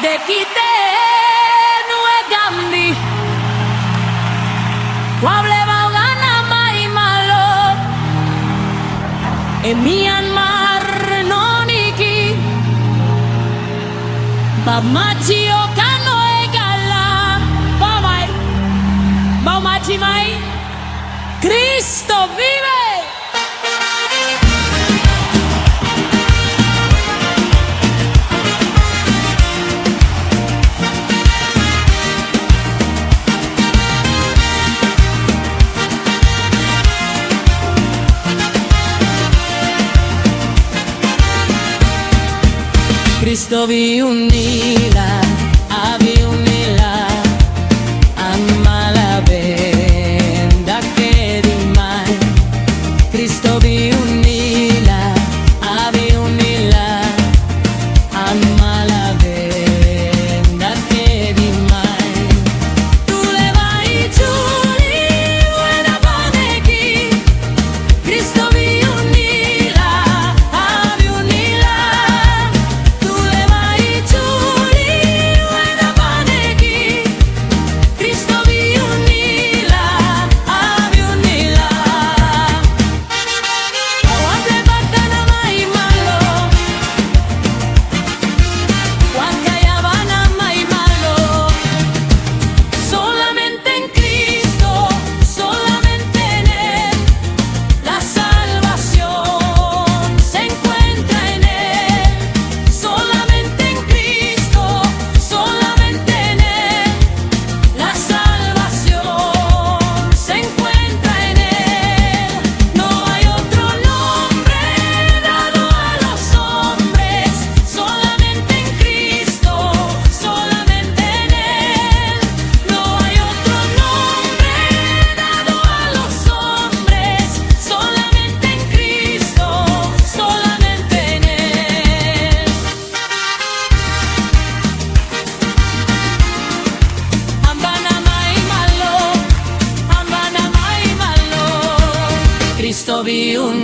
Dekite nue gambi Wable baugana mai malo E Myanmar noniki Bamachi okano egala Bamai Bamachi mai Cristo vive. Cristo vi unila, vi unila, amala venda che di mai. Cristo vi unila, vi unila, amala venda che di mai. Tu le vai giù, buena paneki, Cristo vi unila, vi unila. Cristo vi un